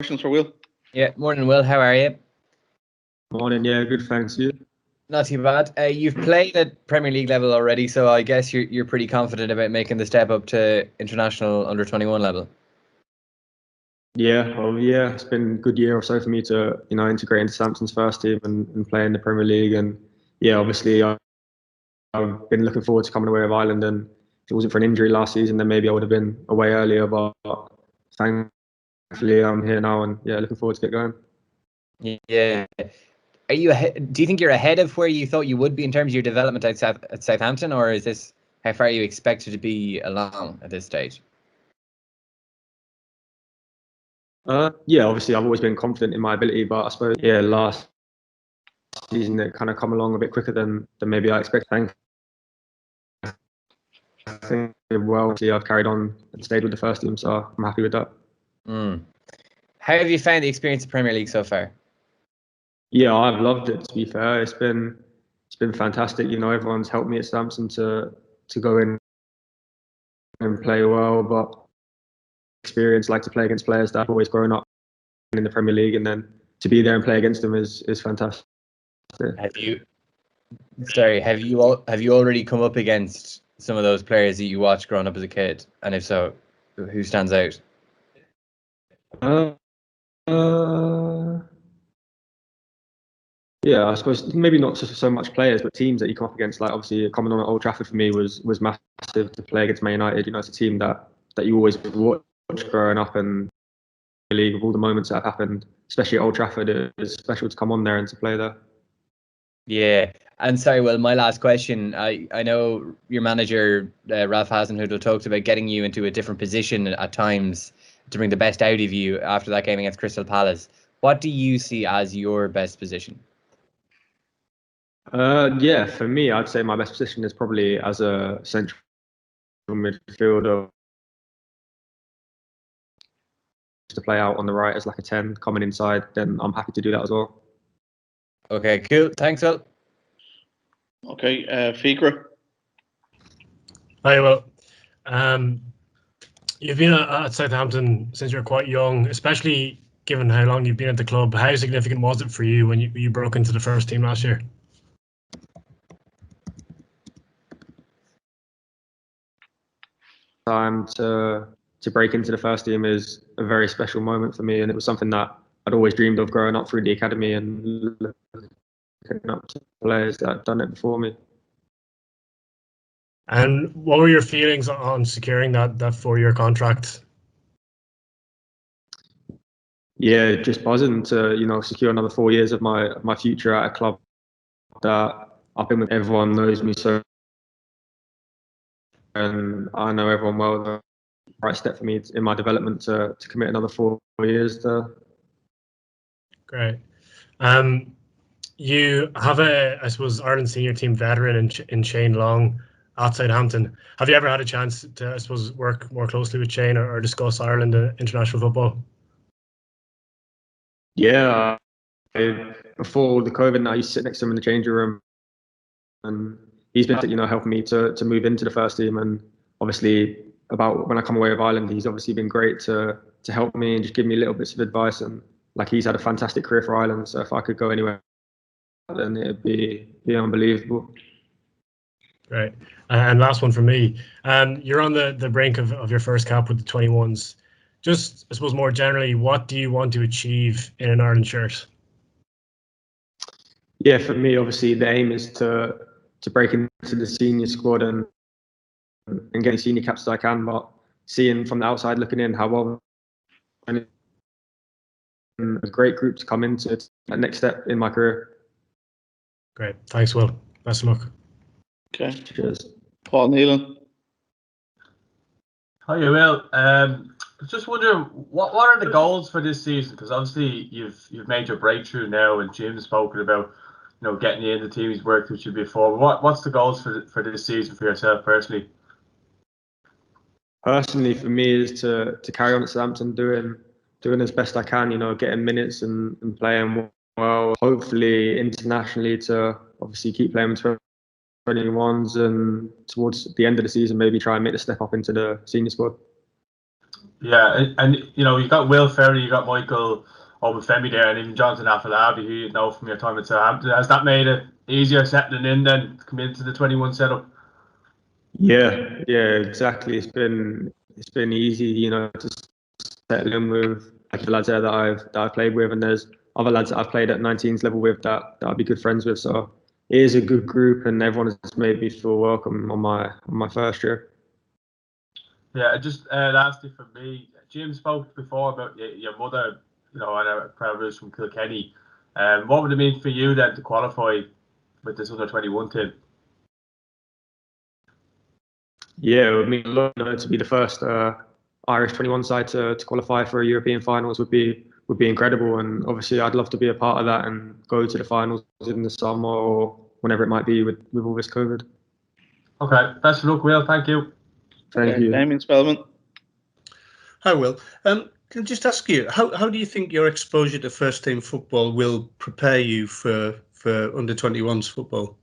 questions for Will. Yeah, morning, Will. How are you? Morning, yeah, good, thanks. You? Not too bad. You've played at Premier League level already, so I guess you're pretty confident about making the step up to international under-21 level. Yeah, it's been a good year or so for me to integrate into Samson's first team and play in the Premier League. And yeah, obviously I've been looking forward to coming away with Ireland. And if it wasn't for an injury last season, then maybe I would have been away earlier. But thankfully I'm here now, and yeah, looking forward to get going. Yeah. Are you ahead, do you think you're ahead of where you thought you would be in terms of your development at Southampton, or is this how far you expected to be along at this stage? Yeah, obviously I've always been confident in my ability, but I suppose last season it kind of come along a bit quicker than maybe I expected. I think well, I've carried on and stayed with the first team, so I'm happy with that. How have you found the experience of Premier League so far? Yeah, I've loved it. To be fair, it's been fantastic. Everyone's helped me at Samson to go in and play well, but experience like to play against players that have always grown up in the Premier League, and then to be there and play against them is fantastic. Have you already come up against some of those players that you watched growing up as a kid? And if so, who stands out? Yeah, I suppose maybe not so much players, but teams that you come up against. Like obviously coming on at Old Trafford for me was massive to play against Man United. It's a team that you always watch growing up, and the league of all the moments that have happened, especially at Old Trafford, it is special to come on there and to play there. Yeah, and sorry, well, my last question. I know your manager Ralph Hasenhüttl talked about getting you into a different position at times to bring the best out of you after that game against Crystal Palace. What do you see as your best position? Yeah, for me, I'd say my best position is probably as a central midfielder, to play out on the right as like a 10 coming inside. Then I'm happy to do that as well. Okay, cool. Thanks, Will. Okay, Fikra. Hi, Will. You've been at Southampton since you're quite young, especially given how long you've been at the club. How significant was it for you when you broke into the first team last year? Time to break into the first team is a very special moment for me, and it was something that I'd always dreamed of growing up through the academy and looking up to players that had done it before me. And what were your feelings on securing that 4-year contract? Yeah, just buzzing to secure another 4 years of my future at a club that I've been with. Everyone knows me so, and I know everyone well. The right step for me in my development to commit another 4 years there. Great. You have I suppose, Ireland senior team veteran in Shane Long at Southampton. Have you ever had a chance to, I suppose, work more closely with Shane or discuss Ireland international football? Yeah, before the COVID, I used to sit next to him in the changing room, and he's been helping me to move into the first team. And obviously, about when I come away with Ireland, he's obviously been great to help me and just give me little bits of advice. And like, he's had a fantastic career for Ireland, so if I could go anywhere, then it'd be unbelievable. Great. And last one from me. You're on the brink of your first cap with the 21s. Just, I suppose, more generally, what do you want to achieve in an Ireland shirt? Yeah, for me, obviously, the aim is to break into the senior squad and get as senior caps as I can. But seeing from the outside looking in how well, and a great group to come into that next step in my career. Great. Thanks, Will. Best of luck. Okay. Cheers. Paul Nealon. Hi, Will. Just wondering, what are the goals for this season? Because obviously you've made your breakthrough now, and Jim's spoken about getting you in the team he's worked with you before. What's the goals for this season for yourself personally? Personally, for me, is to carry on at Southampton, doing as best I can. Getting minutes and playing well. Hopefully internationally, to obviously keep playing with 21s, and towards the end of the season maybe try and make the step up into the senior squad. Yeah, and you know, you got Will Ferry, you got Michael Obafemi there, and even Jonathan Afolabi, who you know from your time at Southampton. Has that made it easier settling in then, to come into the 21 setup? Yeah, exactly. It's been easy, you know, to settle in with like the lads there that I've played with, and there's other lads that I've played at 19s level with that I'll be good friends with. So it is a good group, and everyone has made me feel welcome on my first year. Yeah, just lastly for me, Jim spoke before about your mother, you know, and a Crown Rouge from Kilkenny. What would it mean for you then to qualify with this under 21 team? Yeah, it would mean a lot, you know, to be the first Irish 21 side to qualify for a European finals would be incredible, and obviously I'd love to be a part of that and go to the finals in the summer or whenever it might be with all this COVID. Okay, best of luck, Will. Thank you. Thank you. Damien Spellman. Hi, Will. Can I just ask you, how do you think your exposure to first team football will prepare you for under 21s football?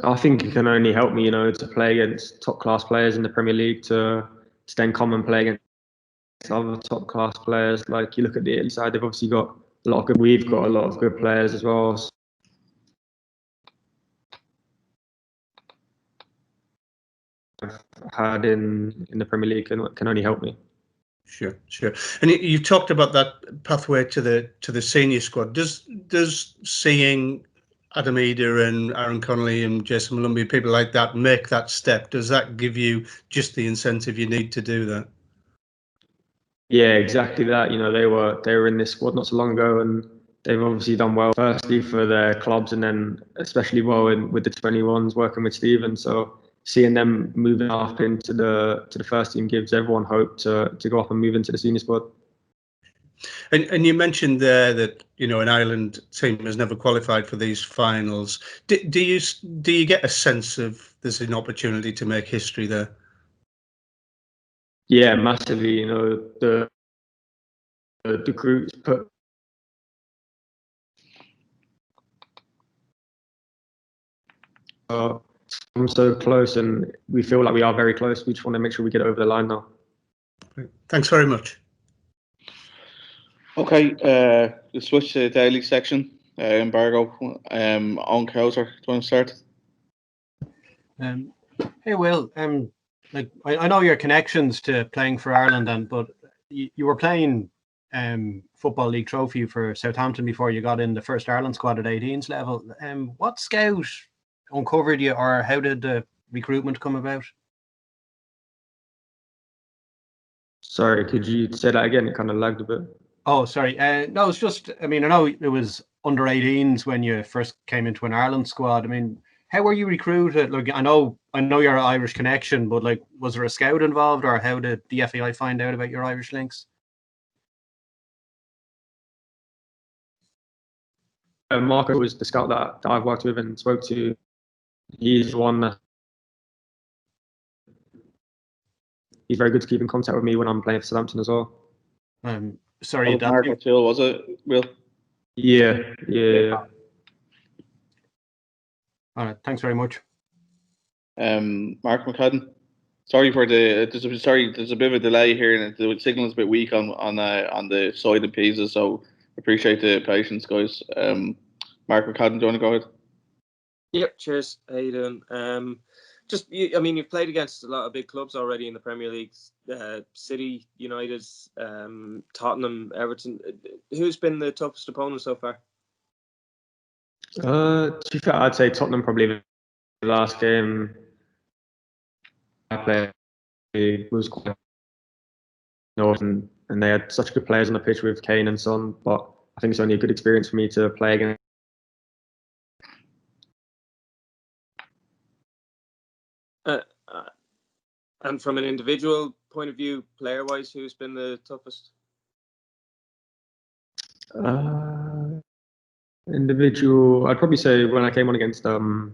I think it can only help me, you know, to play against top class players in the Premier League, to then come and play against other top class players. Like you look at the Italy side, they've obviously got a lot of good. We've got a lot of good players as well. I've had in the Premier League can only help me. Sure. And you've talked about that pathway to the senior squad. Does seeing Adam Eder and Aaron Connolly and Jason Malumbi, people like that, make that step? Does that give you just the incentive you need to do that? Yeah, exactly that. You know, they were in this squad not so long ago, and they've obviously done well. Firstly for their clubs, and then especially well with the 21s, working with Stephen. So seeing them moving up into the first team gives everyone hope to go up and move into the senior squad. And you mentioned there that, you know, an Ireland team has never qualified for these finals. Do you get a sense of there's an opportunity to make history there? Yeah, massively. You know, the groups put I'm so close, and we feel like we are very close. We just want to make sure we get over the line now. Thanks very much. Okay, we'll switch to the daily section. Embargo. On Krauser, do you want to start? Hey, Will. Like I know your connections to playing for Ireland, but you were playing Football League Trophy for Southampton before you got in the first Ireland squad at 18s level. What scout uncovered you, or how did the recruitment come about? Sorry, could you say that again? It kind of lagged a bit. Oh, sorry. No, it's just, I mean, I know it was under 18s when you first came into an Ireland squad. I mean, how were you recruited? Like, I know you're an Irish connection, but like, was there a scout involved, or how did the FAI find out about your Irish links? Marco was the scout that I've worked with and spoke to. He's the one that he's very good to keep in contact with me when I'm playing for Southampton as well. Sorry, Mark O'Toole, was it, Will? Yeah. All right, thanks very much. Mark McCadden. Sorry for there's a bit of a delay here, and the signal's a bit weak on the side of Pisa, so appreciate the patience, guys. Mark McCadden, do you want to go ahead? Yep, cheers. How you doing? I mean, you've played against a lot of big clubs already in the Premier League. City, United, Tottenham, Everton. Who's been the toughest opponent so far? To be fair, I'd say Tottenham probably the last game I played was quite north, and they had such good players on the pitch with Kane and Son, but I think it's only a good experience for me to play against. And from an individual point of view, player-wise, who's been the toughest? Individual, I'd probably say when I came on against Man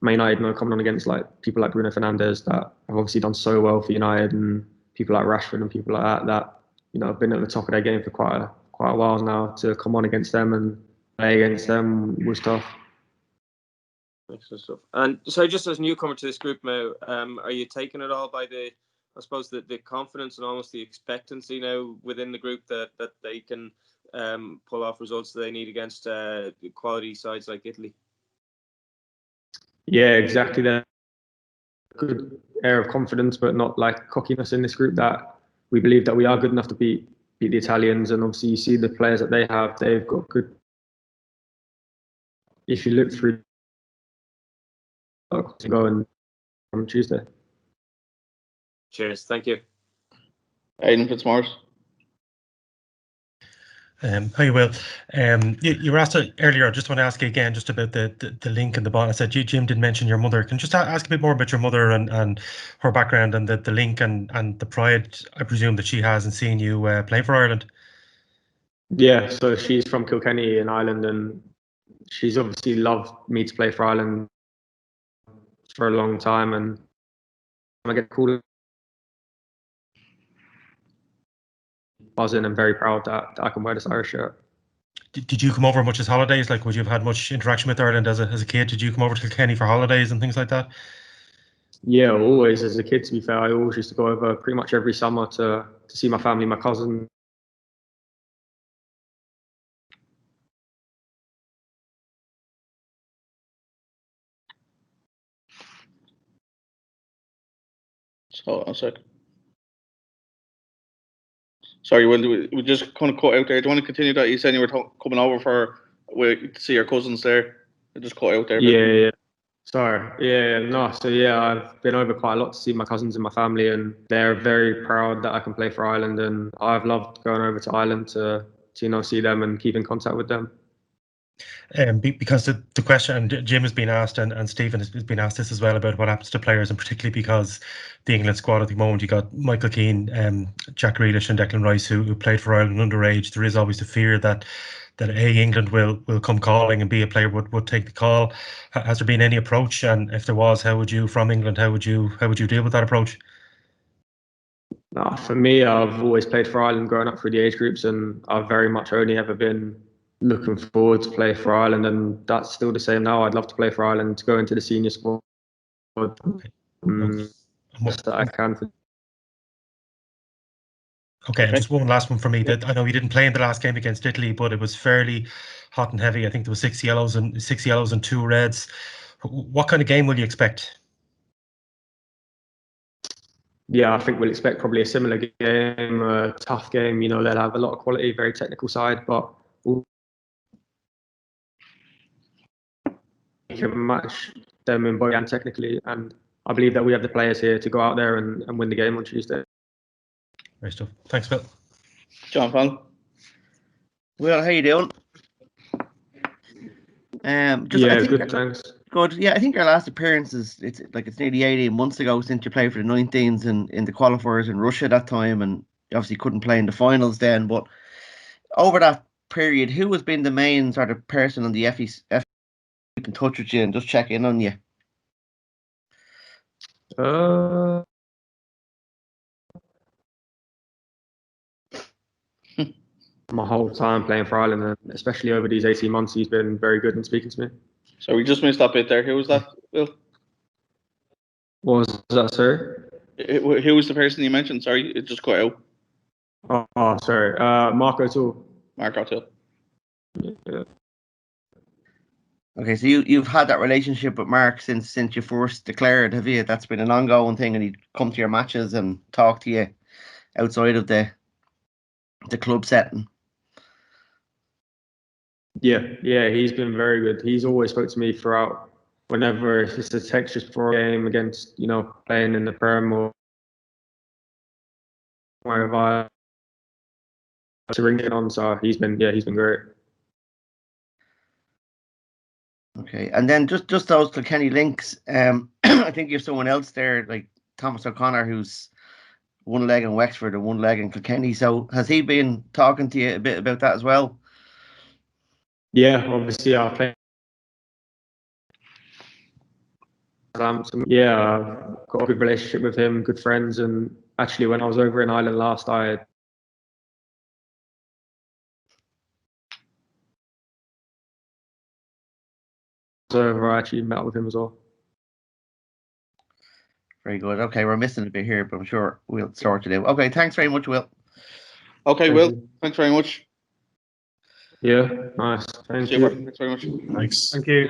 United, coming on against like people like Bruno Fernandes that have obviously done so well for United, and people like Rashford and people like that have been at the top of their game for quite a while now. To come on against them and play against them was tough. Excellent stuff. And so, just as a newcomer to this group now, are you taken at all by the I suppose the confidence and almost the expectancy now within the group that they can pull off results that they need against quality sides like Italy. Yeah, exactly. That good air of confidence, but not like cockiness in this group. That we believe that we are good enough to beat the Italians, and obviously you see the players that they have. They've got good. If you look through, to go and on Tuesday. Cheers. Thank you. Aidan Fitzmaurice. Hi, Will. You were asked earlier. I just want to ask you again, just about the link and the bond. I said Jim did mention your mother. Can you just ask a bit more about your mother and her background and the link and the pride, I presume, that she has in seeing you play for Ireland? Yeah, so she's from Kilkenny in Ireland, and she's obviously loved me to play for Ireland for a long time, and I get called buzzing and very proud that I can wear this Irish shirt. Did you come over much as holidays? Like, would you have had much interaction with Ireland as a kid? Did you come over to Kilkenny for holidays and things like that? Yeah, always as a kid. To be fair, I always used to go over pretty much every summer to see my family, my cousin. So, a sec. Sorry, Will, we just kind of cut out there. Do you want to continue that? You said you were coming over to see your cousins there. I just cut out there. Yeah. Sorry. Yeah, no. So yeah, I've been over quite a lot to see my cousins and my family, and they're very proud that I can play for Ireland. And I've loved going over to Ireland to see them and keep in contact with them. Because the question, and Jim has been asked, and Stephen has been asked this as well, about what happens to players, and particularly because the England squad at the moment, you got Michael Keane, Jack Grealish and Declan Rice who played for Ireland underage. There is always the fear that England will come calling, and a player would take the call. Has there been any approach? And if there was, how would you, from England, how would you deal with that approach? For me, I've always played for Ireland growing up through the age groups, and I've very much only ever been looking forward to play for Ireland, and that's still the same now. I'd love to play for Ireland, to go into the senior squad. That I can. Okay, and just one last one for me. That I know you didn't play in the last game against Italy, but it was fairly hot and heavy. I think there was 6 yellows and 2 reds. What kind of game will you expect? Yeah, I think we'll expect probably a similar game, a tough game. They'll have a lot of quality, very technical side, but we can match them in both and technically. And I believe that we have the players here to go out there and win the game on Tuesday. Great stuff. Thanks, Phil. John Fallon. Well, how you doing? Good, thanks. Good. Yeah, I think your last appearance it's nearly 18 months ago since you played for the 19s in the qualifiers in Russia that time, and you obviously couldn't play in the finals then. But over that period, who has been the main sort of person on the FE keep in touch with you and just check in on you? My whole time playing for Ireland, and especially over these 18 months, he's been very good in speaking to me. So we just missed that bit there. Who was that, Will? What was that, sir? Who was the person you mentioned? Sorry, it just cut out. Oh, sorry. Mark O'Toole. Mark O'Toole. Yeah. Okay, so you've had that relationship with Mark since you first declared, have you? That's been an ongoing thing, and he'd come to your matches and talk to you outside of the club setting. Yeah, he's been very good. He's always spoke to me throughout, whenever it's a text just before a game against, playing in the Prem or wherever to ring it on. So he's been great. Okay, and then just those Kilkenny links. I think you have someone else there, like Thomas O'Connor, who's one leg in Wexford and one leg in Kilkenny. So has he been talking to you a bit about that as well? Yeah, obviously I play. Yeah, I've got a good relationship with him, good friends, and actually when I was over in Ireland last, I actually met with him as well. Very good. Okay, we're missing a bit here, but I'm sure we'll sort it out. Okay, thanks very much, Will. Okay, Will. Thanks very much. Yeah, nice. Thank Super. you. Thanks very much. Thanks. Thank you.